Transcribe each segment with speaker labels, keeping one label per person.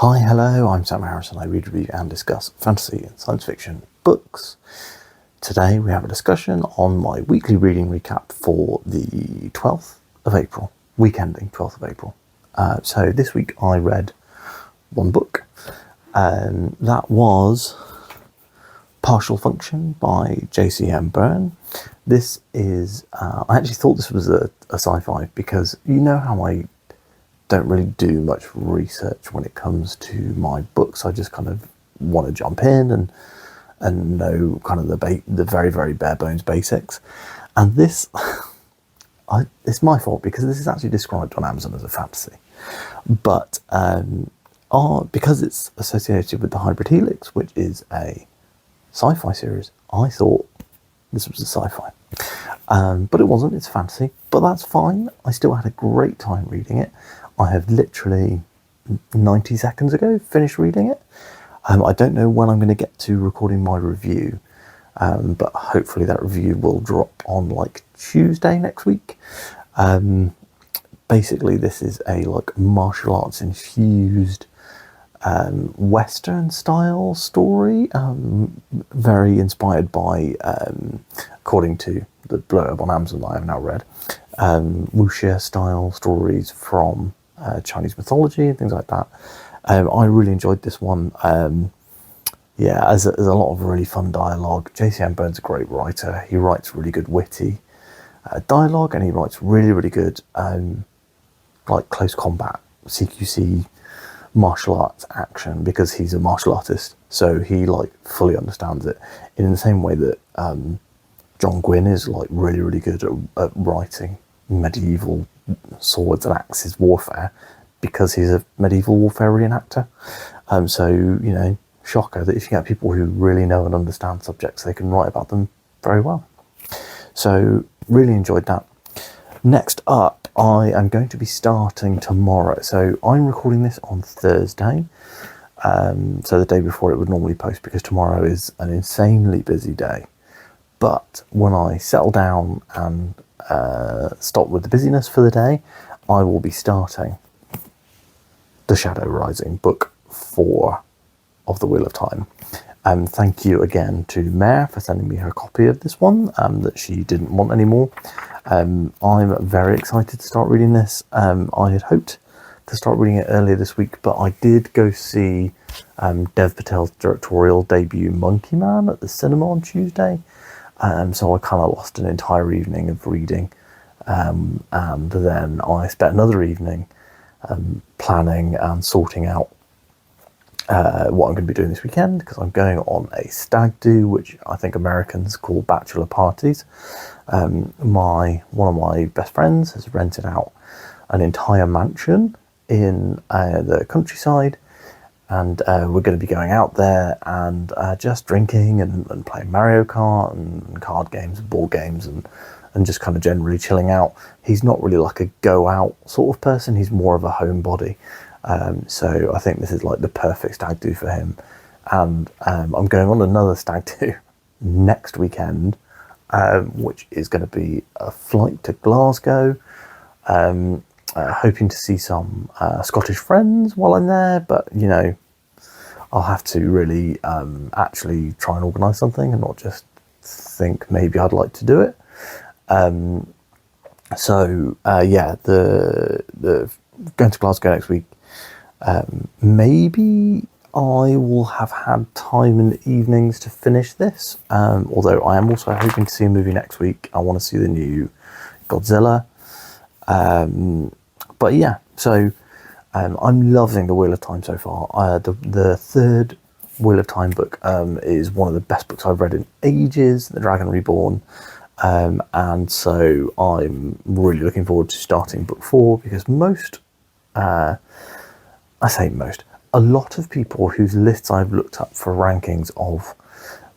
Speaker 1: Hi, hello, I'm Sam Harrison. I read, review and discuss fantasy and science fiction books. Today we have a discussion on my weekly reading recap for the 12th of April, week ending 12th of April. So this week I read one book, and that was Partial Function by J.C.M. Byrne. This is, I actually thought this was a sci-fi because you know how I don't really do much research when it comes to my books. I just kind of want to jump in and know kind of the very, very bare bones basics. And this, it's my fault because this is actually described on Amazon as a fantasy. But because it's associated with the Hybrid Helix, which is a sci-fi series, I thought this was a sci-fi. But it wasn't, it's fantasy. But that's fine. I still had a great time reading it. I have literally 90 seconds ago finished reading it. I don't know when I'm going to get to recording my review, but hopefully that review will drop on like Tuesday next week. Basically, this is a like martial arts infused Western style story, very inspired by, according to the blurb on Amazon that I have now read, wuxia style stories from Chinese mythology and things like that. I really enjoyed this one. There's a lot of really fun dialogue. J.C.M. Byrne's a great writer. He writes really good witty dialogue, and he writes really, really good like close combat, CQC, martial arts action, because he's a martial artist, so he like fully understands it in the same way that John Gwynne is like really, really good at writing medieval swords and axes warfare, because he's a medieval warfare reenactor. So, you know, shocker that if you get people who really know and understand subjects, they can write about them very well. So, really enjoyed that. Next up, I am going to be starting tomorrow. So, I'm recording this on Thursday. So the day before it would normally post, because tomorrow is an insanely busy day. But when I settle down and stop with the busyness for the day, I will be starting The Shadow Rising, book 4 of The Wheel of Time. Thank you again to Mare for sending me her copy of this one that she didn't want anymore. I'm very excited to start reading this. I had hoped to start reading it earlier this week, but I did go see Dev Patel's directorial debut Monkey Man at the cinema on Tuesday. So I kind of lost an entire evening of reading, and then I spent another evening planning and sorting out what I'm going to be doing this weekend, because I'm going on a stag do, which I think Americans call bachelor parties. One of my best friends has rented out an entire mansion in the countryside, and we're going to be going out there and just drinking and playing Mario Kart and card games and board games and just kind of generally chilling out. He's not really like a go out sort of person, he's more of a homebody. So I think this is like the perfect stag do for him. And I'm going on another stag do next weekend, which is going to be a flight to Glasgow. Hoping to see some Scottish friends while I'm there, but you know, I'll have to really actually try and organise something and not just think maybe I'd like to do it. The going to Glasgow next week. Maybe I will have had time in the evenings to finish this. Although I am also hoping to see a movie next week. I want to see the new Godzilla. But yeah, so I'm loving The Wheel of Time so far. The third Wheel of Time book is one of the best books I've read in ages, The Dragon Reborn. And so I'm really looking forward to starting book 4, because a lot of people whose lists I've looked up for rankings of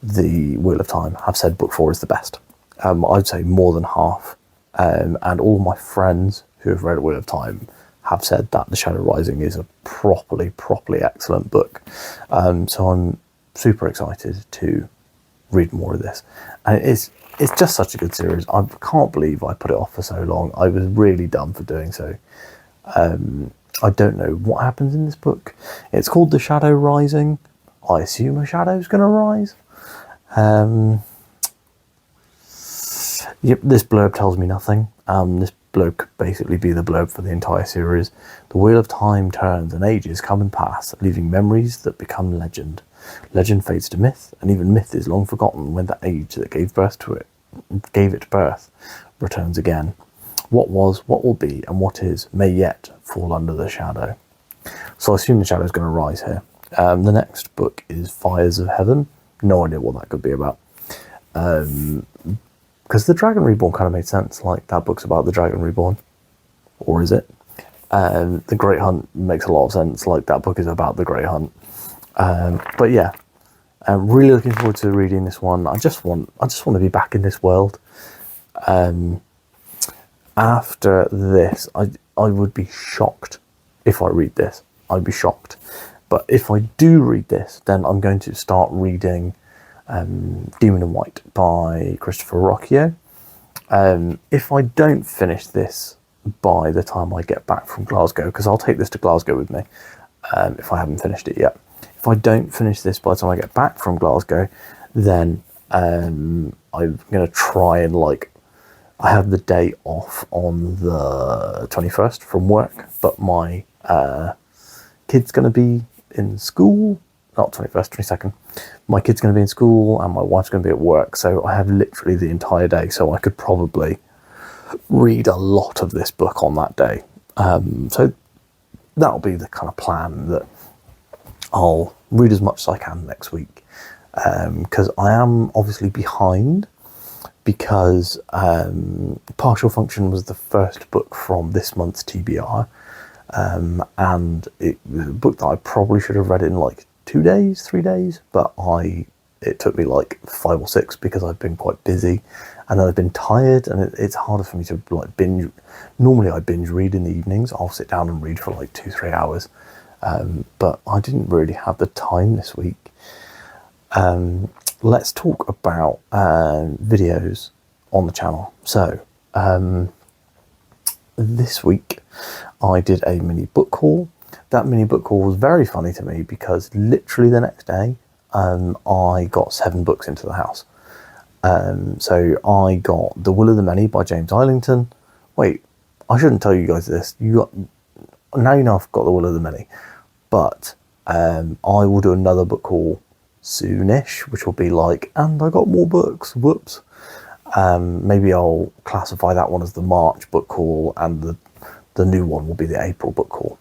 Speaker 1: The Wheel of Time have said book 4 is the best. I'd say more than half. And all my friends who have read Wheel of Time have said that The Shadow Rising is a properly excellent book. So I'm super excited to read more of this. And it's just such a good series. I can't believe I put it off for so long. I was really dumb for doing so. I don't know what happens in this book. It's called The Shadow Rising. I assume a shadow's going to rise. Yep, this blurb tells me nothing. This blurb could basically be the blurb for the entire series. The wheel of time turns and ages come and pass, leaving memories that become legend. Legend fades to myth, and even myth is long forgotten when the age that gave it birth returns again. What was, what will be, and what is may yet fall under the shadow. So I assume the shadow is going to rise here. The next book is Fires of Heaven. No idea what that could be about. Because the Dragon Reborn kind of made sense. Like, that book's about the Dragon Reborn. Or is it? The Great Hunt makes a lot of sense. Like, that book is about the Great Hunt. But yeah, I'm really looking forward to reading this one. I just want to be back in this world. After this, I would be shocked if I read this. I'd be shocked. But if I do read this, then I'm going to start reading Demon in White by Christopher Ruocchio. If I don't finish this by the time I get back from Glasgow, because I'll take this to Glasgow with me if I haven't finished it yet. If I don't finish this by the time I get back from Glasgow, then I'm going to try and, like, I have the day off on the 21st from work, but my kid's going to be in school, not 21st, 22nd. My kid's going to be in school and my wife's going to be at work, so I have literally the entire day, so I could probably read a lot of this book on that day. So that'll be the kind of plan, that I'll read as much as I can next week, because I am obviously behind, because Partial Function was the first book from this month's TBR, and it was a book that I probably should have read in like 2 days, 3 days, but it took me like 5 or 6 because I've been quite busy, and then I've been tired, and it's harder for me to like binge. Normally I binge read in the evenings. I'll sit down and read for like 2-3 hours, but I didn't really have the time this week. Let's talk about videos on the channel. So this week I did a mini book haul. That mini book haul was very funny to me because literally the next day I got 7 books into the house. So I got The Will of the Many by James Islington. Wait, I shouldn't tell you guys this. Now you know I've got The Will of the Many, but I will do another book haul soonish, which will be like, and I got more books, whoops. Maybe I'll classify that one as the March book haul, and the new one will be the April book haul.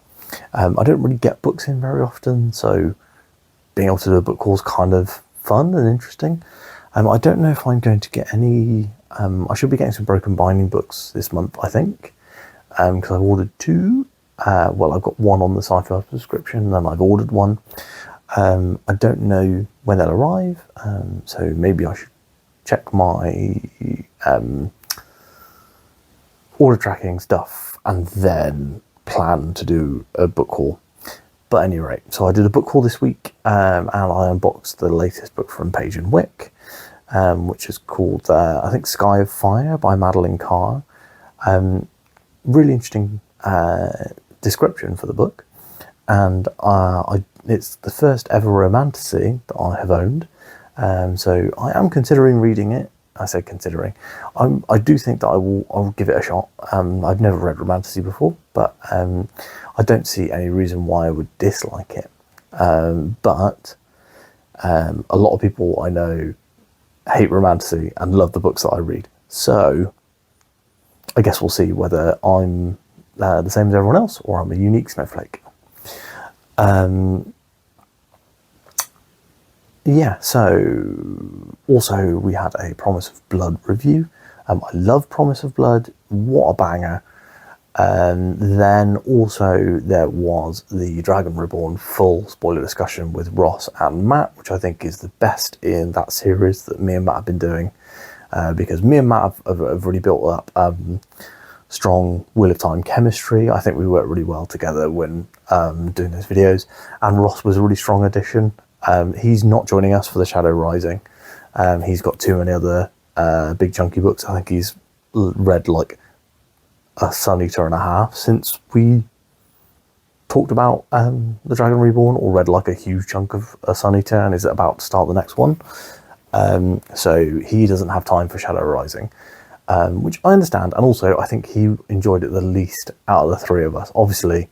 Speaker 1: I don't really get books in very often, so being able to do a book haul is kind of fun and interesting. I don't know if I'm going to get any. I should be getting some Broken Binding books this month, I think, because I've ordered 2. Well, I've got one on the Sci-Fi subscription, and then I've ordered one. I don't know when they'll arrive, so maybe I should check my order tracking stuff and then plan to do a book haul. But at any rate, so I did a book haul this week, and I unboxed the latest book from Page and Wick, which is called, I think, Sky of Fire by Madeline Carr. Really interesting description for the book, and it's the first ever romantasy that I have owned, so I am considering reading it. I say considering. I do think that I'll give it a shot. I've never read romantasy before, but I don't see any reason why I would dislike it. But a lot of people I know hate romantasy and love the books that I read. So I guess we'll see whether I'm the same as everyone else or I'm a unique snowflake. Yeah, so also we had a Promise of Blood review. I love Promise of Blood, what a banger. Then also there was the Dragon Reborn full spoiler discussion with Ross and Matt, which I think is the best in that series that me and Matt have been doing, because me and Matt have really built up strong Wheel of Time chemistry. I think we work really well together when doing those videos, and Ross was a really strong addition. He's not joining us for The Shadow Rising. He's got too many other big chunky books. I think he's read like a Sun Eater and a half since we talked about The Dragon Reborn or read like a huge chunk of A Sun Eater and is about to start the next one. So he doesn't have time for Shadow Rising, which I understand. And also, I think he enjoyed it the least out of the three of us. Obviously,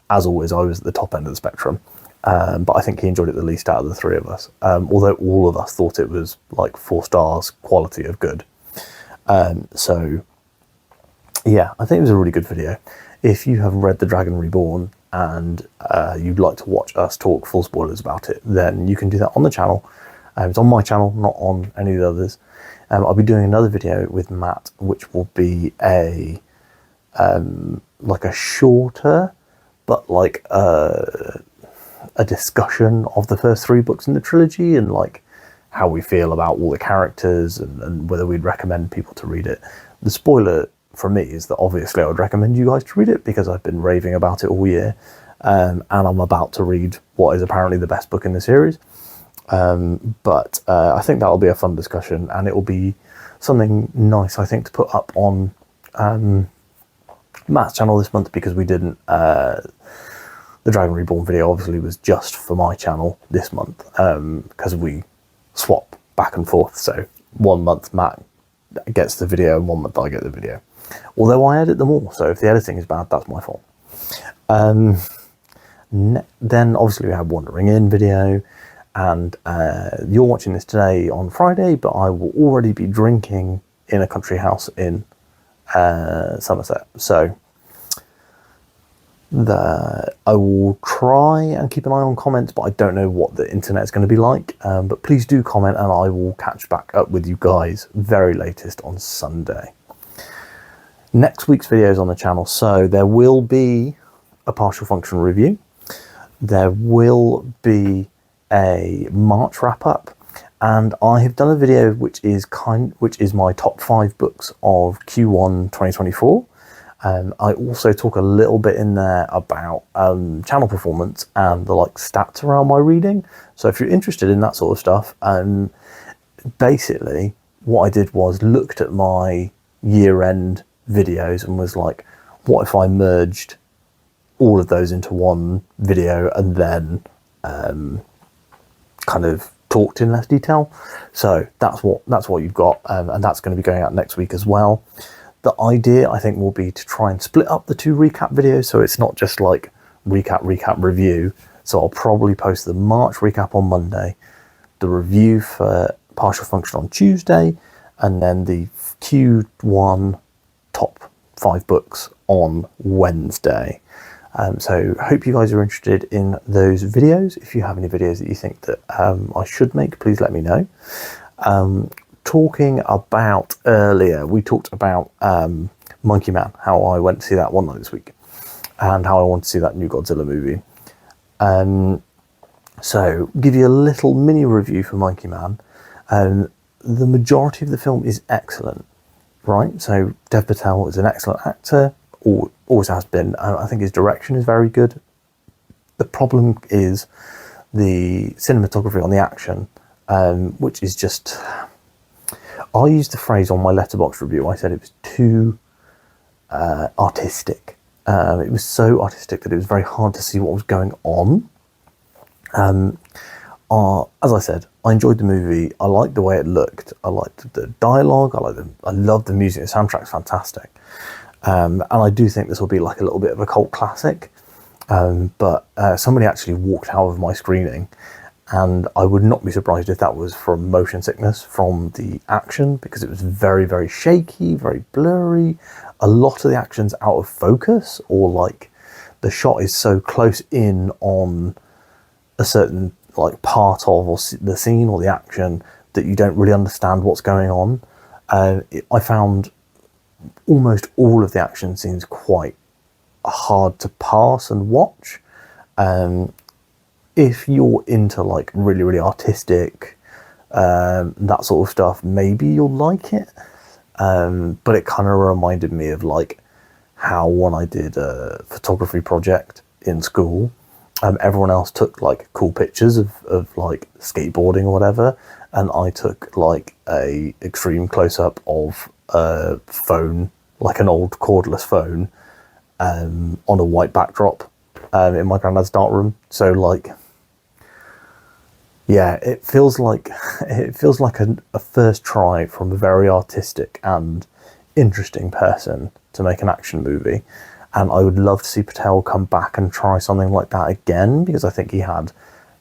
Speaker 1: as always, I was at the top end of the spectrum. But I think he enjoyed it the least out of the three of us. Although all of us thought it was like 4 stars quality of good. So, yeah, I think it was a really good video. If you have read The Dragon Reborn and you'd like to watch us talk full spoilers about it, then you can do that on the channel. It's on my channel, not on any of the others. I'll be doing another video with Matt, which will be a like a shorter, but like a discussion of the first 3 books in the trilogy and like how we feel about all the characters and whether we'd recommend people to read it. The spoiler from me is that obviously I would recommend you guys to read it because I've been raving about it all year, and I'm about to read what is apparently the best book in the series. But I think that'll be a fun discussion, and it will be something nice, I think, to put up on Matt's channel this month, because we didn't. The Dragon Reborn video obviously was just for my channel this month, because we swap back and forth. So 1 month Matt gets the video and 1 month I get the video. Although I edit them all, so if the editing is bad, that's my fault. Then obviously we have Wandering In video, and you're watching this today on Friday, but I will already be drinking in a country house in Somerset. So I will try and keep an eye on comments, but I don't know what the internet is going to be like. But please do comment, and I will catch back up with you guys very latest on Sunday. Next week's video is on the channel, so there will be a partial function review. There will be a March wrap up, and I have done a video which is my top 5 books of Q1 2024. I also talk a little bit in there about channel performance and the like stats around my reading. So if you're interested in that sort of stuff, basically what I did was looked at my year-end videos and was like, what if I merged all of those into one video and then kind of talked in less detail. So that's what you've got, and that's going to be going out next week as well. The idea, I think, will be to try and split up the 2 recap videos, so it's not just like recap, review. So I'll probably post the March recap on Monday, the review for Partial Function on Tuesday, and then the Q1 top 5 books on Wednesday. So hope you guys are interested in those videos. If you have any videos that you think that I should make, please let me know. Talking about earlier, we talked about Monkey Man, how I went to see that one night this week, and how I want to see that new Godzilla movie. So give you a little mini review for Monkey Man. The majority of the film is excellent, right? So Dev Patel is an excellent actor, always has been. I think his direction is very good. The problem is the cinematography on the action, which is just... I used the phrase on my Letterboxd review. I said it was too artistic. It was so artistic that it was very hard to see what was going on. As I said, I enjoyed the movie. I liked the way it looked. I liked the dialogue. I loved the music. The soundtrack's fantastic. And I do think this will be like a little bit of a cult classic. But somebody actually walked out of my screening, and I would not be surprised if that was from motion sickness from the action, because it was very, very shaky, very blurry. A lot of the action's out of focus, or like the shot is so close in on a certain like part of or the scene or the action that you don't really understand what's going on. I found almost all of the action scenes quite hard to pass and watch. If you're into like really, really artistic, that sort of stuff, maybe you'll like it. But it kind of reminded me of like how when I did a photography project in school, everyone else took like cool pictures of like skateboarding or whatever, and I took like a extreme close-up of a phone, like an old cordless phone, on a white backdrop, in my granddad's dark room. So like, yeah, it feels like a first try from a very artistic and interesting person to make an action movie. And I would love to see Patel come back and try something like that again, because I think he was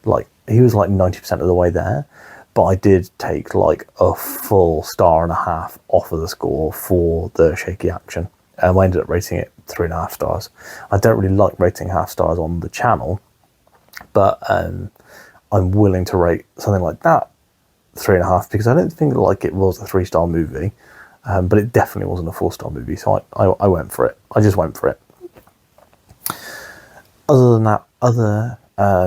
Speaker 1: like 90% of the way there. But I did take like a full 1.5 stars off of the score for the shaky action. I ended up rating it 3.5 stars. I don't really like rating half stars on the channel, but I'm willing to rate something like that 3.5, because I don't think like it was a 3-star movie, but it definitely wasn't a 4-star movie. So I went for it. I just went for it. Other than that, other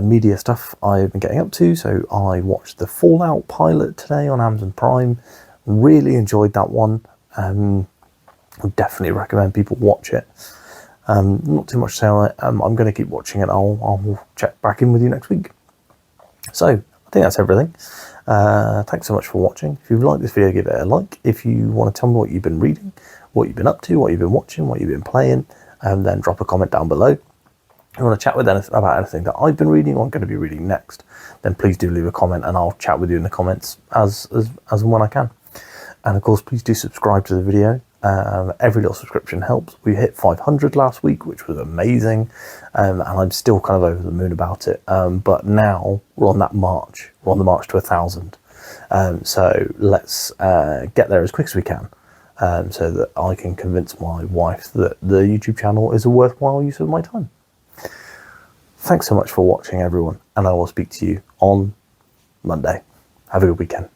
Speaker 1: media stuff I've been getting up to. So I watched the Fallout pilot today on Amazon Prime. Really enjoyed that one. Would definitely recommend people watch it. Not too much to say on it. I'm going to keep watching it. I'll check back in with you next week. So I think that's everything. Thanks so much for watching. If you've liked this video, give it a like. If you want to tell me what you've been reading, what you've been up to, what you've been watching, what you've been playing, then drop a comment down below. If you want to chat with about anything that I've been reading or I'm going to be reading next, then please do leave a comment and I'll chat with you in the comments as and when I can. And of course, please do subscribe to the video. Every little subscription helps. We hit 500 last week, which was amazing, and I'm still kind of over the moon about it. But now we're on that march. We're on the march to 1,000. So let's get there as quick as we can, so that I can convince my wife that the YouTube channel is a worthwhile use of my time. Thanks so much for watching, everyone, and I will speak to you on Monday. Have a good weekend.